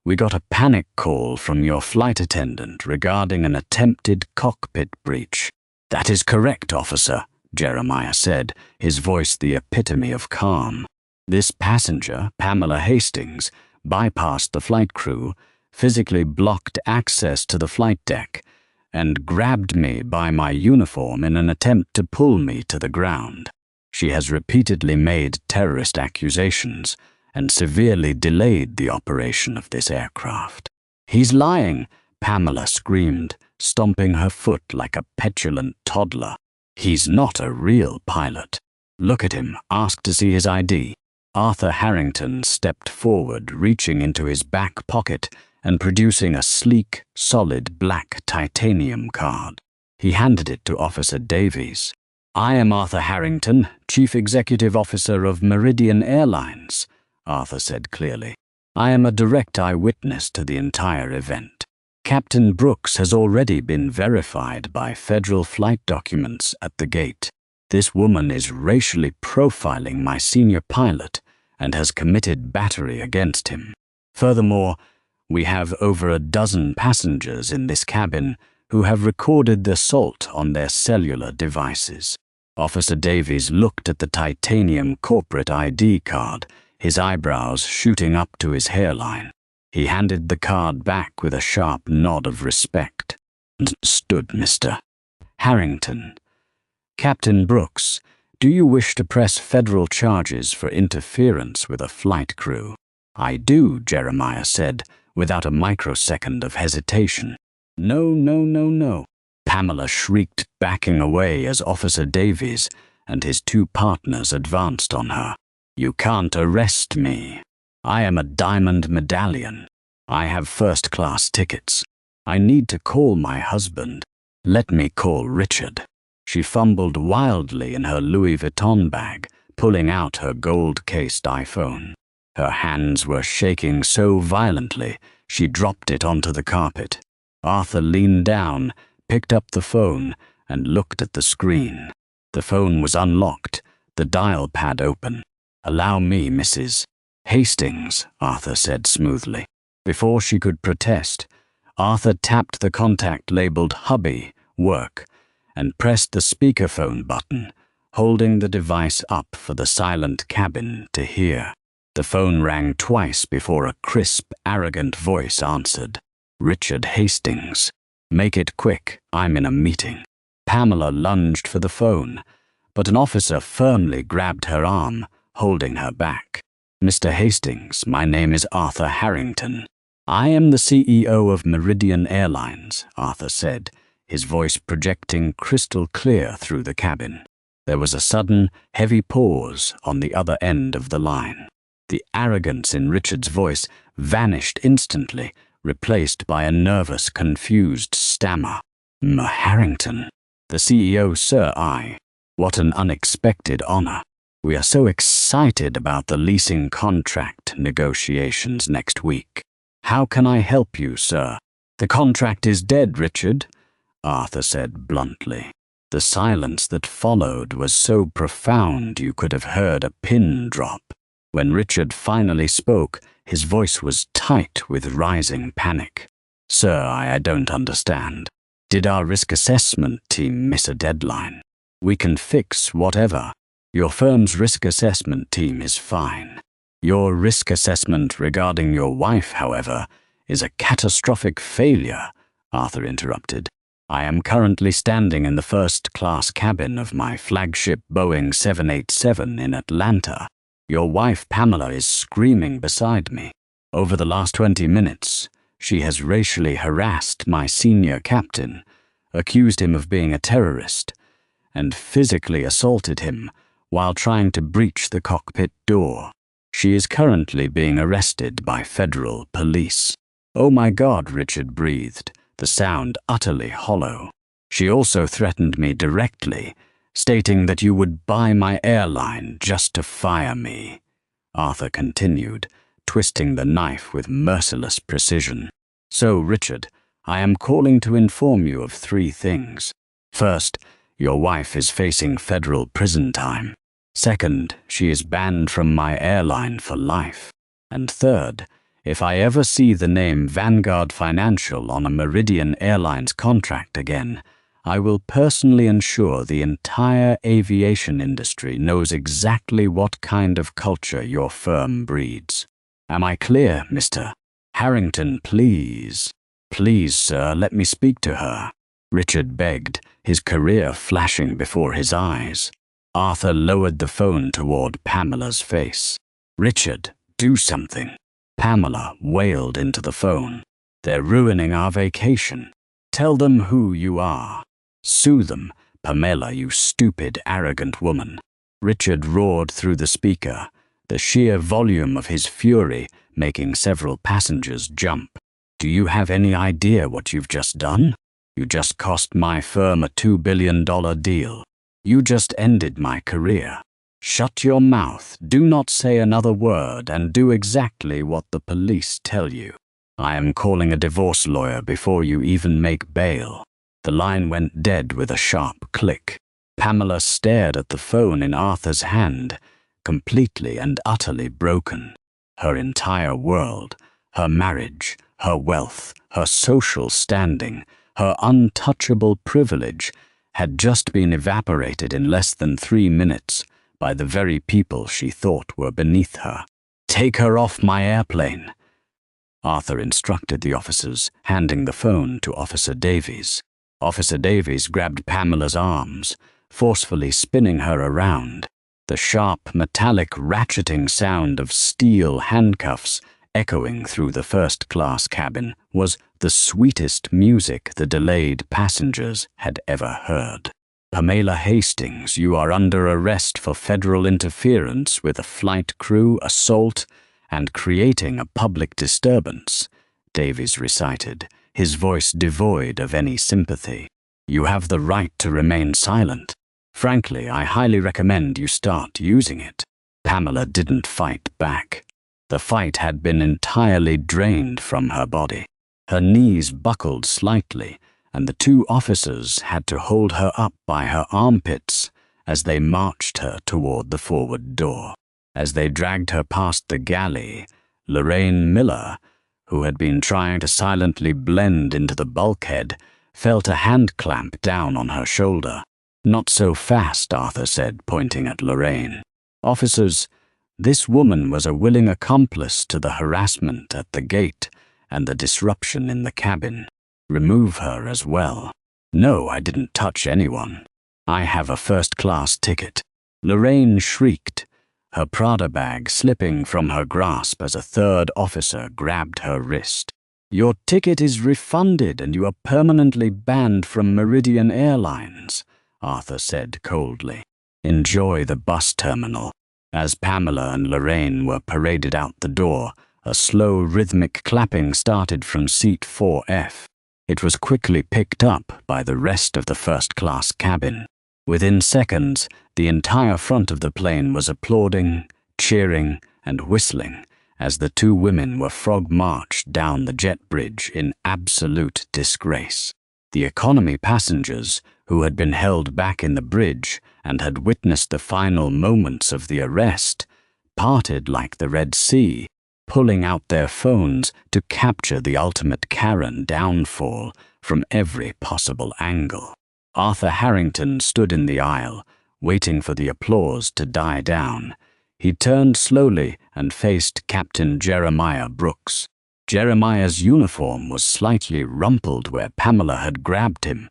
we got a panic call from your flight attendant regarding an attempted cockpit breach." "That is correct, officer," Jeremiah said, his voice the epitome of calm. "This passenger, Pamela Hastings, bypassed the flight crew, physically blocked access to the flight deck, and grabbed me by my uniform in an attempt to pull me to the ground. She has repeatedly made terrorist accusations and severely delayed the operation of this aircraft." "He's lying," Pamela screamed, stomping her foot like a petulant toddler. "He's not a real pilot. Look at him, ask to see his ID." Arthur Harrington stepped forward, reaching into his back pocket and producing a sleek, solid black titanium card. He handed it to Officer Davies. "I am Arthur Harrington, Chief Executive Officer of Meridian Airlines," Arthur said clearly. "I am a direct eyewitness to the entire event. Captain Brooks has already been verified by federal flight documents at the gate. This woman is racially profiling my senior pilot and has committed battery against him. Furthermore, we have over a dozen passengers in this cabin who have recorded the assault on their cellular devices." Officer Davies looked at the titanium corporate ID card, his eyebrows shooting up to his hairline. He handed the card back with a sharp nod of respect. "Understood, Mr. Harrington. Captain Brooks, do you wish to press federal charges for interference with a flight crew?" "I do," Jeremiah said, without a microsecond of hesitation. "No, no, no, no," Pamela shrieked, backing away as Officer Davies and his two partners advanced on her. "You can't arrest me. I am a diamond medallion. I have first-class tickets. I need to call my husband. Let me call Richard." She fumbled wildly in her Louis Vuitton bag, pulling out her gold-cased iPhone. Her hands were shaking so violently, she dropped it onto the carpet. Arthur leaned down, picked up the phone, and looked at the screen. The phone was unlocked, the dial pad open. "Allow me, Mrs. Hastings," Arthur said smoothly. Before she could protest, Arthur tapped the contact labeled Hubby, Work, and pressed the speakerphone button, holding the device up for the silent cabin to hear. The phone rang twice before a crisp, arrogant voice answered. "Richard Hastings. Make it quick, I'm in a meeting." Pamela lunged for the phone, but an officer firmly grabbed her arm, holding her back. "Mr. Hastings, my name is Arthur Harrington. I am the CEO of Meridian Airlines," Arthur said, his voice projecting crystal clear through the cabin. There was a sudden, heavy pause on the other end of the line. The arrogance in Richard's voice vanished instantly, replaced by a nervous, confused stammer. "Harrington. The CEO, sir, What an unexpected honor. We are so excited about the leasing contract negotiations next week. How can I help you, sir?" "The contract is dead, Richard," Arthur said bluntly. The silence that followed was so profound you could have heard a pin drop. When Richard finally spoke, his voice was tight with rising panic. "Sir, I don't understand. Did our risk assessment team miss a deadline? We can fix whatever. Your firm's risk assessment team is fine. Your risk assessment regarding your wife, however, is a catastrophic failure," Arthur interrupted. "I am currently standing in the first-class cabin of my flagship Boeing 787 in Atlanta. Your wife, Pamela, is screaming beside me. Over the last 20 minutes, she has racially harassed my senior captain, accused him of being a terrorist, and physically assaulted him while trying to breach the cockpit door. She is currently being arrested by federal police." "Oh my God," Richard breathed, the sound utterly hollow. "She also threatened me directly, stating that you would buy my airline just to fire me," Arthur continued, twisting the knife with merciless precision. "So, Richard, I am calling to inform you of 3 things. First, your wife is facing federal prison time. Second, she is banned from my airline for life. And third, if I ever see the name Vanguard Financial on a Meridian Airlines contract again, I will personally ensure the entire aviation industry knows exactly what kind of culture your firm breeds. Am I clear, Mr. Harrington, please? Please, sir, let me speak to her," Richard begged, his career flashing before his eyes. Arthur lowered the phone toward Pamela's face. "Richard, do something." Pamela wailed into the phone. "They're ruining our vacation. Tell them who you are. Sue them, Pamela, you stupid, arrogant woman." Richard roared through the speaker, the sheer volume of his fury making several passengers jump. "Do you have any idea what you've just done? You just cost my firm a $2 billion deal. You just ended my career. Shut your mouth, do not say another word, and do exactly what the police tell you. I am calling a divorce lawyer before you even make bail." The line went dead with a sharp click. Pamela stared at the phone in Arthur's hand, completely and utterly broken. Her entire world, her marriage, her wealth, her social standing, her untouchable privilege had just been evaporated in less than 3 minutes by the very people she thought were beneath her. "Take her off my airplane." Arthur instructed the officers, handing the phone to Officer Davies. Officer Davies grabbed Pamela's arms, forcefully spinning her around. The sharp, metallic ratcheting sound of steel handcuffs echoing through the first-class cabin was the sweetest music the delayed passengers had ever heard. "Pamela Hastings, you are under arrest for federal interference with a flight crew assault and creating a public disturbance," Davies recited, his voice devoid of any sympathy. "You have the right to remain silent. Frankly, I highly recommend you start using it." Pamela didn't fight back. The fight had been entirely drained from her body. Her knees buckled slightly, and the two officers had to hold her up by her armpits as they marched her toward the forward door. As they dragged her past the galley, Lorraine Miller, who had been trying to silently blend into the bulkhead, felt a hand clamp down on her shoulder. "Not so fast," Arthur said, pointing at Lorraine. "Officers, this woman was a willing accomplice to the harassment at the gate and the disruption in the cabin. Remove her as well." "No, I didn't touch anyone. I have a first-class ticket." Lorraine shrieked, her Prada bag slipping from her grasp as a third officer grabbed her wrist. "Your ticket is refunded and you are permanently banned from Meridian Airlines," Arthur said coldly. "Enjoy the bus terminal." As Pamela and Lorraine were paraded out the door, a slow rhythmic clapping started from seat 4F. It was quickly picked up by the rest of the first-class cabin. Within seconds, the entire front of the plane was applauding, cheering, and whistling as the two women were frog-marched down the jet bridge in absolute disgrace. The economy passengers, who had been held back in the bridge and had witnessed the final moments of the arrest, parted like the Red Sea, pulling out their phones to capture the ultimate Karen downfall from every possible angle. Arthur Harrington stood in the aisle, waiting for the applause to die down. He turned slowly and faced Captain Jeremiah Brooks. Jeremiah's uniform was slightly rumpled where Pamela had grabbed him,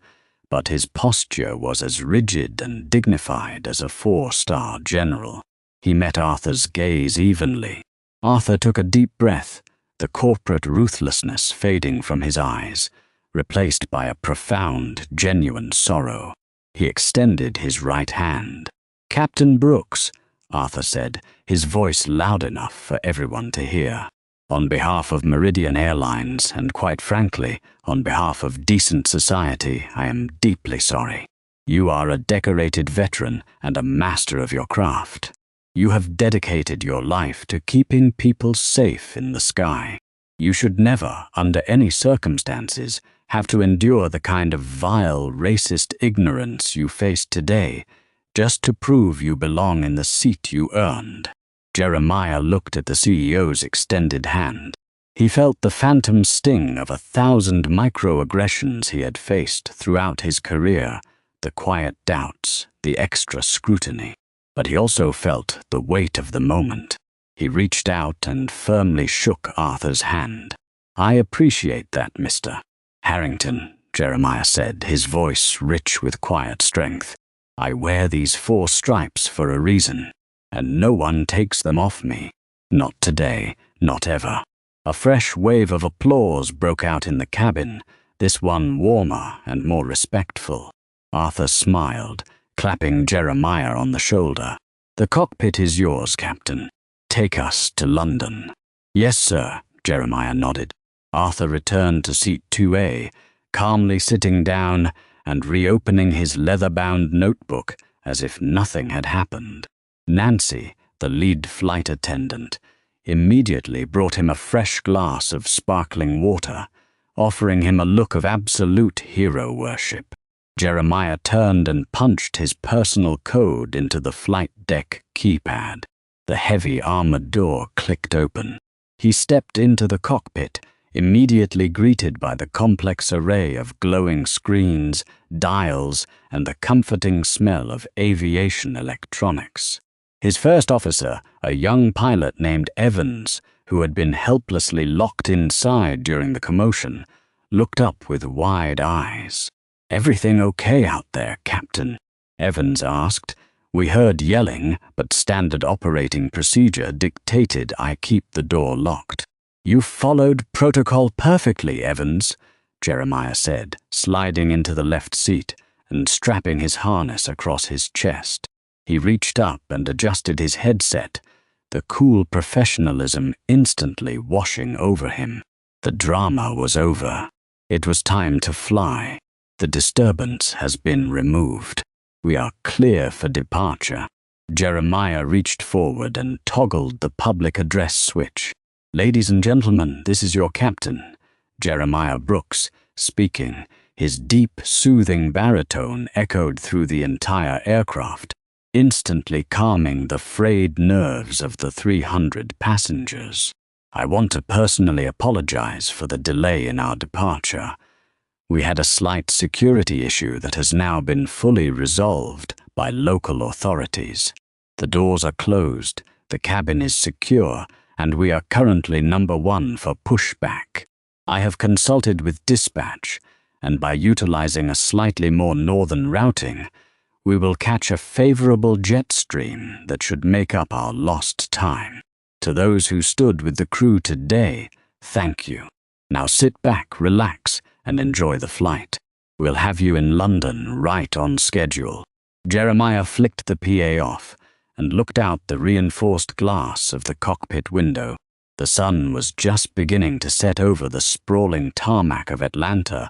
but his posture was as rigid and dignified as a 4-star general. He met Arthur's gaze evenly. Arthur took a deep breath, the corporate ruthlessness fading from his eyes, replaced by a profound, genuine sorrow. He extended his right hand. "Captain Brooks," Arthur said, his voice loud enough for everyone to hear. "On behalf of Meridian Airlines, and quite frankly, on behalf of decent society, I am deeply sorry. You are a decorated veteran and a master of your craft. You have dedicated your life to keeping people safe in the sky. You should never, under any circumstances, have to endure the kind of vile, racist ignorance you face today just to prove you belong in the seat you earned." Jeremiah looked at the CEO's extended hand. He felt the phantom sting of 1,000 microaggressions he had faced throughout his career, the quiet doubts, the extra scrutiny. But he also felt the weight of the moment. He reached out and firmly shook Arthur's hand. "I appreciate that, Mr. Harrington," Jeremiah said, his voice rich with quiet strength. "I wear these 4 stripes for a reason, and no one takes them off me. Not today, not ever." A fresh wave of applause broke out in the cabin, this one warmer and more respectful. Arthur smiled, clapping Jeremiah on the shoulder. "The cockpit is yours, Captain. Take us to London." "Yes, sir," Jeremiah nodded. Arthur returned to seat 2A, calmly sitting down and reopening his leather-bound notebook as if nothing had happened. Nancy, the lead flight attendant, immediately brought him a fresh glass of sparkling water, offering him a look of absolute hero worship. Jeremiah turned and punched his personal code into the flight deck keypad. The heavy armored door clicked open. He stepped into the cockpit, immediately greeted by the complex array of glowing screens, dials, and the comforting smell of aviation electronics. His first officer, a young pilot named Evans, who had been helplessly locked inside during the commotion, looked up with wide eyes. "Everything okay out there, Captain?" Evans asked. "We heard yelling, but standard operating procedure dictated I keep the door locked." "You followed protocol perfectly, Evans," Jeremiah said, sliding into the left seat and strapping his harness across his chest. He reached up and adjusted his headset, the cool professionalism instantly washing over him. The drama was over. It was time to fly. The disturbance has been removed. We are clear for departure. Jeremiah reached forward and toggled the public address switch. "Ladies and gentlemen, this is your captain, Jeremiah Brooks, speaking." His deep, soothing baritone echoed through the entire aircraft, instantly calming the frayed nerves of the 300 passengers. "I want to personally apologize for the delay in our departure. We had a slight security issue that has now been fully resolved by local authorities. The doors are closed, the cabin is secure, and we are currently number 1 for pushback. I have consulted with dispatch, and by utilizing a slightly more northern routing, we will catch a favorable jet stream that should make up our lost time. To those who stood with the crew today, thank you. Now sit back, relax, and enjoy the flight. We'll have you in London right on schedule." Jeremiah flicked the PA off and looked out the reinforced glass of the cockpit window. The sun was just beginning to set over the sprawling tarmac of Atlanta,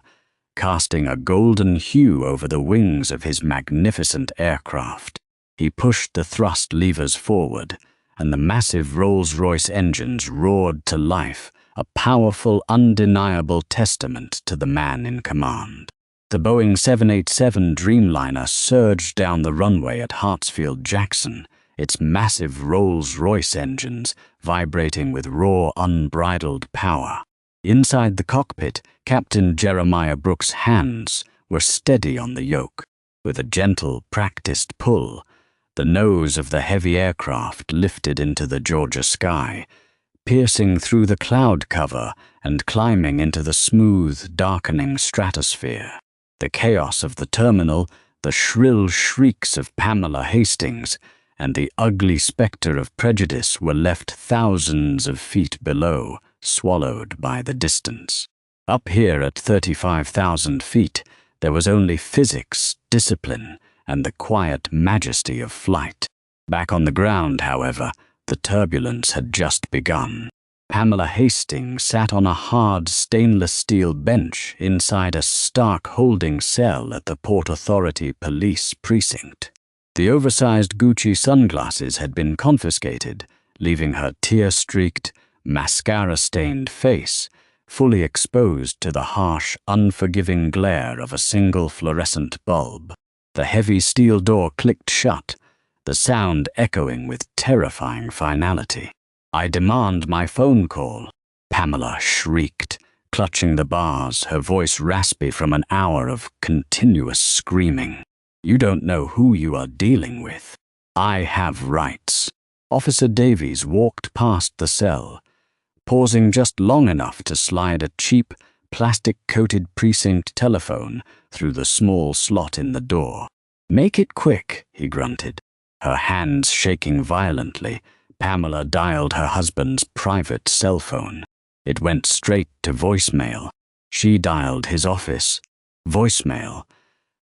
casting a golden hue over the wings of his magnificent aircraft. He pushed the thrust levers forward, and the massive Rolls-Royce engines roared to life, a powerful, undeniable testament to the man in command. The Boeing 787 Dreamliner surged down the runway at Hartsfield-Jackson, its massive Rolls-Royce engines vibrating with raw, unbridled power. Inside the cockpit, Captain Jeremiah Brooks' hands were steady on the yoke. With a gentle, practiced pull, the nose of the heavy aircraft lifted into the Georgia sky, piercing through the cloud cover and climbing into the smooth, darkening stratosphere. The chaos of the terminal, the shrill shrieks of Pamela Hastings, and the ugly specter of prejudice were left thousands of feet below, swallowed by the distance. Up here at 35,000 feet, there was only physics, discipline, and the quiet majesty of flight. Back on the ground, however, the turbulence had just begun. Pamela Hastings sat on a hard stainless steel bench inside a stark holding cell at the Port Authority Police Precinct. The oversized Gucci sunglasses had been confiscated, leaving her tear-streaked, mascara-stained face fully exposed to the harsh, unforgiving glare of a single fluorescent bulb. The heavy steel door clicked shut, the sound echoing with terrifying finality. "I demand my phone call," Pamela shrieked, clutching the bars, her voice raspy from an hour of continuous screaming. "You don't know who you are dealing with. I have rights." Officer Davies walked past the cell, pausing just long enough to slide a cheap, plastic-coated precinct telephone through the small slot in the door. "Make it quick," he grunted. Her hands shaking violently, Pamela dialed her husband's private cell phone. It went straight to voicemail. She dialed his office. Voicemail.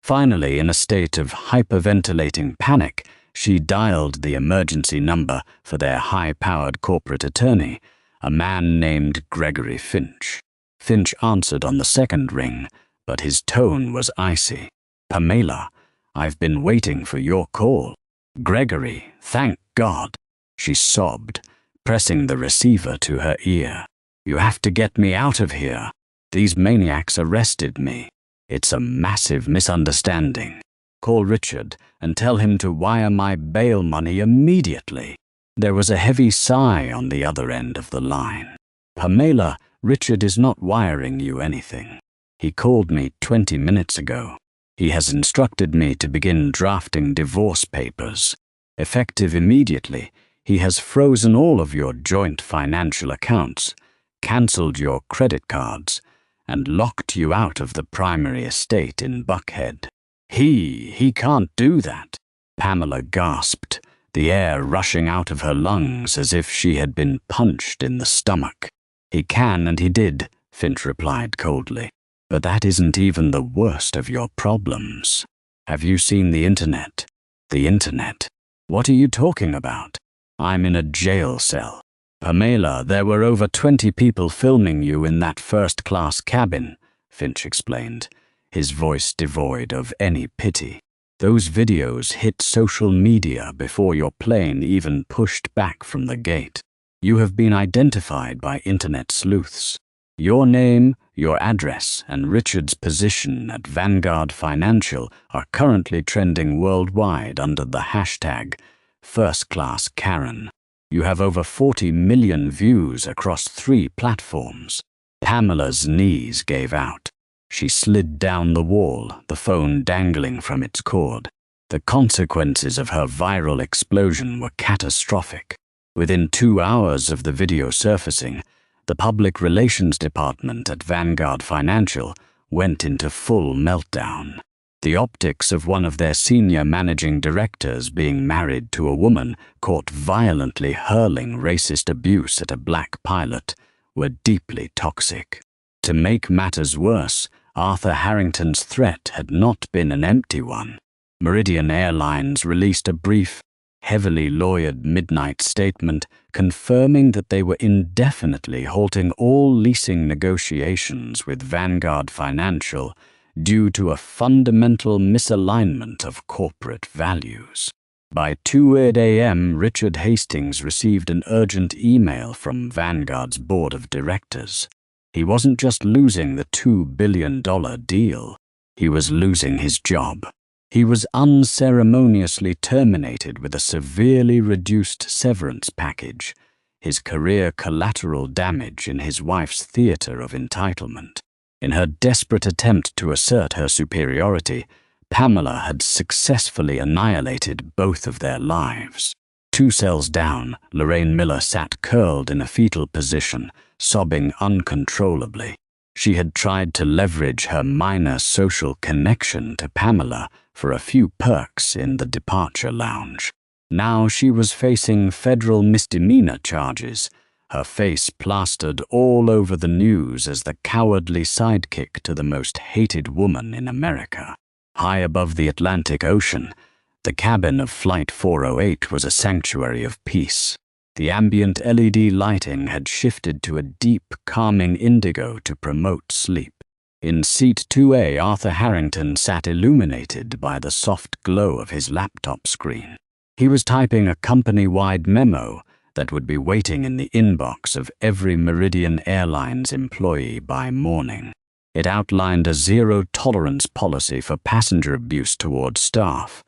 Finally, in a state of hyperventilating panic, she dialed the emergency number for their high-powered corporate attorney, a man named Gregory Finch. Finch answered on the second ring, but his tone was icy. "Pamela, I've been waiting for your call." "Gregory, thank God," she sobbed, pressing the receiver to her ear. "You have to get me out of here. These maniacs arrested me. It's a massive misunderstanding. Call Richard and tell him to wire my bail money immediately." There was a heavy sigh on the other end of the line. "Pamela, Richard is not wiring you anything. He called me 20 minutes ago. He has instructed me to begin drafting divorce papers. Effective immediately, He has frozen all of your joint financial accounts, cancelled your credit cards, and locked you out of the primary estate in Buckhead. He can't do that. Pamela gasped, the air rushing out of her lungs as if she had been punched in the stomach. He can and he did, Finch replied coldly. But that isn't even the worst of your problems. Have you seen the internet? The internet? What are you talking about? I'm in a jail cell. Pamela, there were over 20 people filming you in that first-class cabin, Finch explained, his voice devoid of any pity. Those videos hit social media before your plane even pushed back from the gate. You have been identified by internet sleuths. Your name, your address, and Richard's position at Vanguard Financial are currently trending worldwide under the hashtag #FirstClassKaren. You have over 40 million views across 3 platforms. Pamela's knees gave out. She slid down the wall, the phone dangling from its cord. The consequences of her viral explosion were catastrophic. Within 2 hours of the video surfacing, the public relations department at Vanguard Financial went into full meltdown. The optics of one of their senior managing directors being married to a woman caught violently hurling racist abuse at a black pilot were deeply toxic. To make matters worse, Arthur Harrington's threat had not been an empty one. Meridian Airlines released a brief, heavily lawyered midnight statement confirming that they were indefinitely halting all leasing negotiations with Vanguard Financial due to a fundamental misalignment of corporate values. By 2 a.m., Richard Hastings received an urgent email from Vanguard's board of directors. He wasn't just losing the $2 billion deal, he was losing his job. He was unceremoniously terminated with a severely reduced severance package, his career collateral damage in his wife's theater of entitlement. In her desperate attempt to assert her superiority, Pamela had successfully annihilated both of their lives. 2 cells down, Lorraine Miller sat curled in a fetal position, sobbing uncontrollably. She had tried to leverage her minor social connection to Pamela for a few perks in the departure lounge. Now she was facing federal misdemeanor charges, her face plastered all over the news as the cowardly sidekick to the most hated woman in America. High above the Atlantic Ocean, the cabin of Flight 408 was a sanctuary of peace. The ambient LED lighting had shifted to a deep, calming indigo to promote sleep. In seat 2A, Arthur Harrington sat illuminated by the soft glow of his laptop screen. He was typing a company-wide memo that would be waiting in the inbox of every Meridian Airlines employee by morning. It outlined a zero-tolerance policy for passenger abuse toward staff,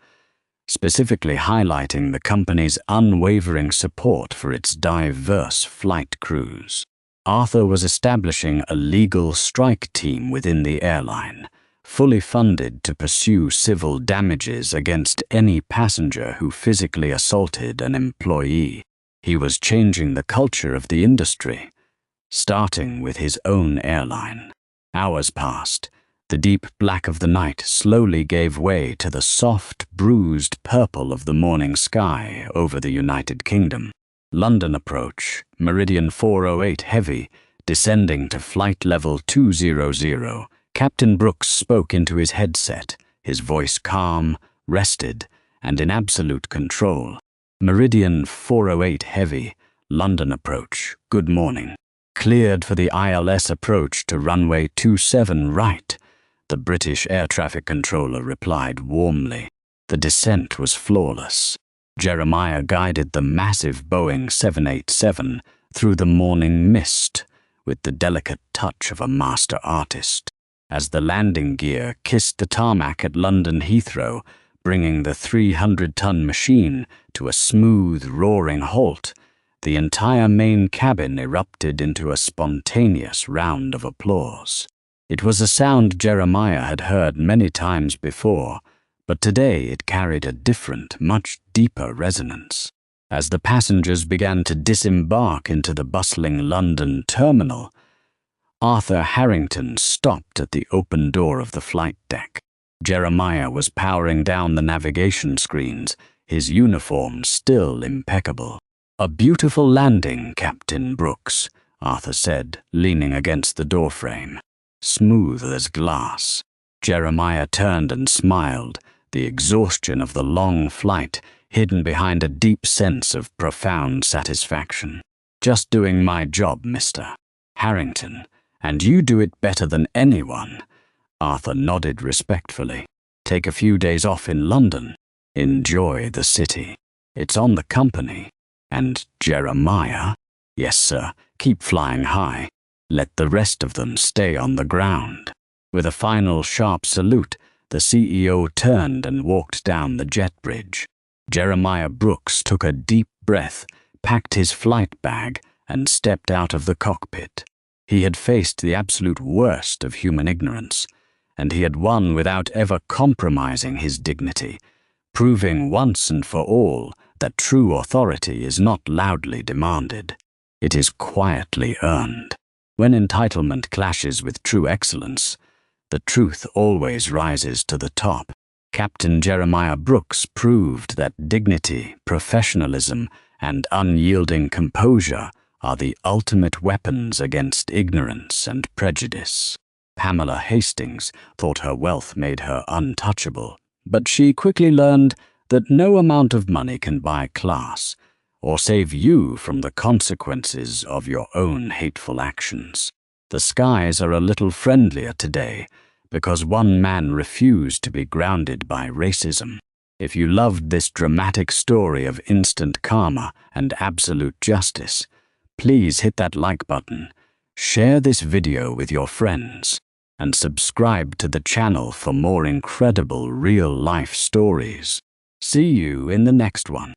specifically highlighting the company's unwavering support for its diverse flight crews. Arthur was establishing a legal strike team within the airline, fully funded to pursue civil damages against any passenger who physically assaulted an employee. He was changing the culture of the industry, starting with his own airline. Hours passed. The deep black of the night slowly gave way to the soft, bruised purple of the morning sky over the United Kingdom. London approach, Meridian 408 heavy, descending to flight level 200. Captain Brooks spoke into his headset, his voice calm, rested, and in absolute control. Meridian 408 heavy, London approach, good morning. Cleared for the ILS approach to runway 27 right, the British air traffic controller replied warmly. The descent was flawless. Jeremiah guided the massive Boeing 787 through the morning mist with the delicate touch of a master artist. As the landing gear kissed the tarmac at London Heathrow, bringing the 300-ton machine to a smooth, roaring halt, the entire main cabin erupted into a spontaneous round of applause. It was a sound Jeremiah had heard many times before, but today it carried a different, much deeper resonance. As the passengers began to disembark into the bustling London terminal, Arthur Harrington stopped at the open door of the flight deck. Jeremiah was powering down the navigation screens, his uniform still impeccable. "A beautiful landing, Captain Brooks," Arthur said, leaning against the doorframe. "Smooth as glass." Jeremiah turned and smiled, the exhaustion of the long flight hidden behind a deep sense of profound satisfaction. "Just doing my job, Mr. Harrington, and you do it better than anyone." Arthur nodded respectfully. "Take a few days off in London. Enjoy the city. It's on the company. And Jeremiah, yes, sir, keep flying high. Let the rest of them stay on the ground." With a final sharp salute, the CEO turned and walked down the jet bridge. Jeremiah Brooks took a deep breath, packed his flight bag, and stepped out of the cockpit. He had faced the absolute worst of human ignorance, and he had won without ever compromising his dignity, proving once and for all that true authority is not loudly demanded. It is quietly earned. When entitlement clashes with true excellence, the truth always rises to the top. Captain Jeremiah Brooks proved that dignity, professionalism, and unyielding composure are the ultimate weapons against ignorance and prejudice. Pamela Hastings thought her wealth made her untouchable, but she quickly learned that no amount of money can buy class or save you from the consequences of your own hateful actions. The skies are a little friendlier today because one man refused to be grounded by racism. If you loved this dramatic story of instant karma and absolute justice, please hit that like button, share this video with your friends, and subscribe to the channel for more incredible real-life stories. See you in the next one.